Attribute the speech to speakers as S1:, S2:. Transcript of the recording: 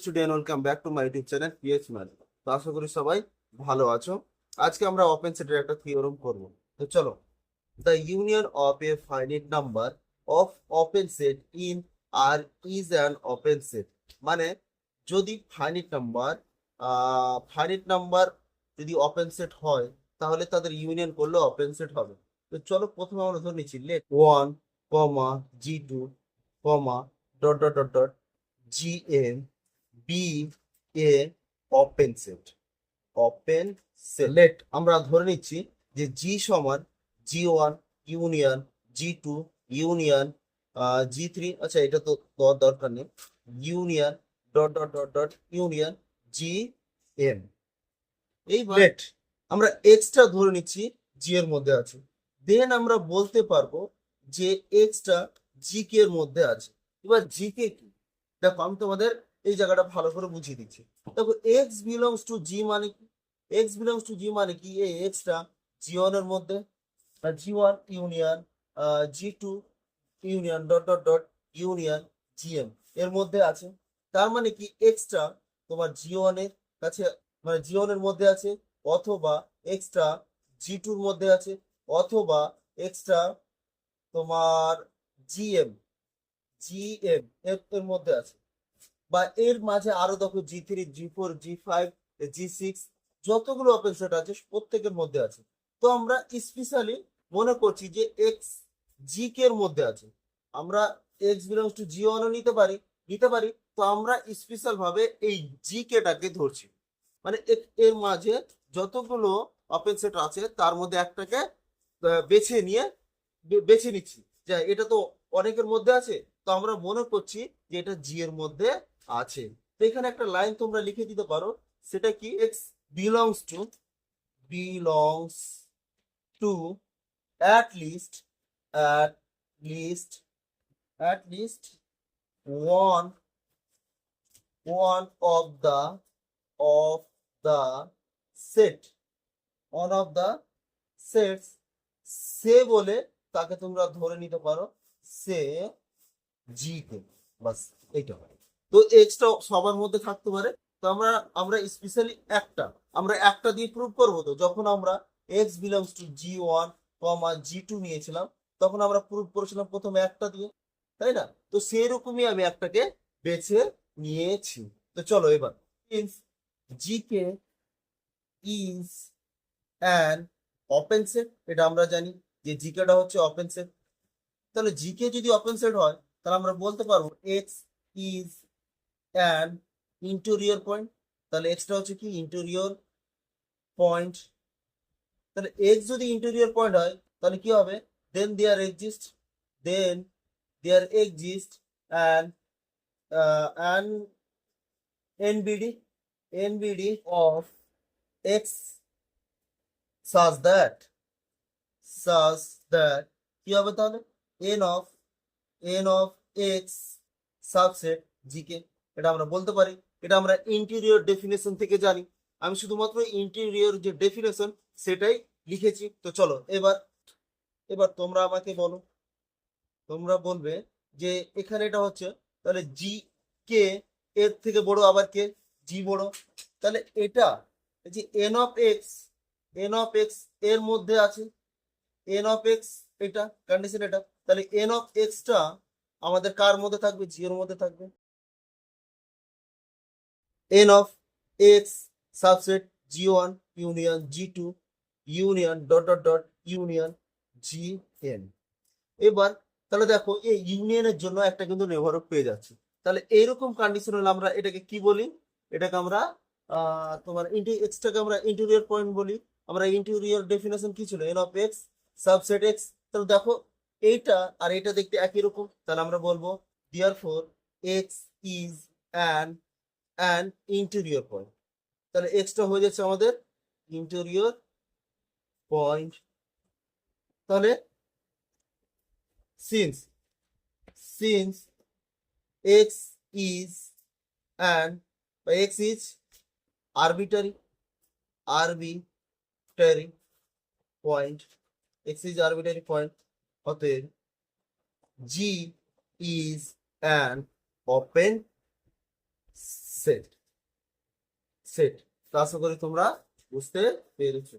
S1: Student, welcome back to my YouTube channel pH math. তো আশা করি সবাই ভালো আছো। আজকে আমরা ওপেন সেটের একটা থিওরেম করব। তো চলো, the union of a finite number of open set in R is an open set. মানে যদি ফাইনাইট নাম্বার যদি ওপেন সেট হয়, তাহলে তাদের ইউনিয়ন করলে ওপেন সেট হবে। তো চলো, প্রথমে আমরা ধরে নিচ্ছি let 1, G2, dot dot dot dot GM be a open set. Let আমরা ধরে নিচ্ছি যে জি সমান G1 union G2 union G3। আচ্ছা, এটা তো দেওয়ার দরকার নেই। Union dot dot dot dot union GM। এই লেট আমরা এক্সটা ধরে নিচ্ছি জি এর মধ্যে আছে। দেন আমরা বলতে পারবো যে এক্সটা জি কে এর মধ্যে আছে। এবার জি কে কি, দেখো আমি তোমাদের এই জায়গাটা ভালো করে বুঝিয়ে দিচ্ছি। দেখো, এক্স বিলংস টু জি মানে কি? এক্স বিলংস টু জি মানে কি, এই এক্সটা জি ওয়ান এর মধ্যে, G1 union G2 union dot dot dot union GM এর মধ্যে আছে। তার মানে কি এক্সটা তোমার G1 এর কাছে, মানে G1 এর মধ্যে আছে, অথবা এক্সট্রা G2 এর মধ্যে আছে, অথবা এক্সট্রা তোমার জিএম জিএম এর মধ্যে আছে, বা এর মাঝে আরো দেখো G3 G4 G5 G6 যতগুলো ওপেন সেট আছে প্রত্যেকের মধ্যে আছে। তো আমরা স্পেশালি মনে করছি যে এক্স জি কে এর মধ্যে আছে। আমরা এক্স বিলংস টু G1 ও নিতে পারি। তো আমরা স্পেশাল ভাবে এই জি কে টাকে ধরছি, মানে এর মাঝে যতগুলো ওপেন সেট আছে তার মধ্যে একটাকে বেছে নিয়ে বেছে নিচ্ছি যে এটা তো অনেকের মধ্যে আছে, তো আমরা মনে করছি যে এটা জি এর মধ্যে আছে। তো এখানে একটা লাইন তোমরা লিখে দিতে পারো, সেটা কি, x belongs to at least at least at least one one of the set one of the sets. সে বলে তাকে তোমরা ধরে নিতে পারো সে জি কে, বাস এইটা হয়। তো এক্সটা সবার মধ্যে থাকতে পারে। তো আমরা আমরা স্পেশালি আমরা একটা দিয়ে প্রুভ করবো। তো যখন আমরা x belongs two G1, G2 নিয়েছিলাম, তখন আমরা প্রুভ করেছিলাম প্রথমে একটা দিয়ে, তাই না? তো সেরকমই আমি একটাকে বেছে নিয়েছি। তো চলো এবার, since G K is an open set, এটা আমরা জানি যে জিকেটা হচ্ছে ওপেন সেট। তাহলে জিকে যদি ওপেন সেট হয়, তাহলে আমরা বলতে পারবো x is an interior point. তাহলে এক্সটা হচ্ছে কি, ইন্টেরিয়র পয়েন্ট। তাহলে এক্স যদি ইন্টেরিয়র পয়েন্ট হয়, তাহলে কি হবে, then then there exist an an NBD NBD of x such that such that কি হবে তাহলে, N of x subset GK. এটা আমরা বলতে পারি, এটা আমরা ইন্টেরিয়র ডেফিনেশন থেকে জানি। আমি শুধুমাত্র ইন্টেরিয়র যে ডেফিনেশন সেটাই লিখেছি। তো চলো এবার এবার তোমরা আমাকে বলো, তোমরা বলবে যে এখানে এটা হচ্ছে, তাহলে জি কে এর থেকে বড়, আবার কে জি বড়। তাহলে এটা এই যে এন অফ এক্স এর মধ্যে আছে, এন অফ এক্স, এটা কন্ডিশন এটা। তাহলে এন অফ এক্সটা আমাদের কার মধ্যে থাকবে, জি এর মধ্যে থাকবে। N of x subset G1 union G2 union dot dot dot union GN। এবার তাহলে দেখো, এই ইউনিয়নের জন্য একটা কিন্তু নেভারক পেয়ে যাচ্ছে। তাহলে এইরকম কন্ডিশন হলে আমরা এটাকে কি বলি, এটাকে আমরা তোমার এক্সটাকে আমরা ইন্টেরিয়র পয়েন্ট বলি। আমরা ইন্টেরিয়র ডেফিনেশন কি ছিল, N of x subset x. তাহলে দেখো, এইটা আর এটা দেখতে একই রকম। তাহলে আমরা বলবো therefore x is an an interior point. তাহলে এক্সটা হয়ে যাচ্ছে আমাদের ইন্টেরিয়র পয়েন্ট। তাহলে since since x is and x is arbitrary arbitrary point, x is arbitrary point, অতএব G is an open set set. তো আশা করি তোমরা বুঝতে পেরেছো।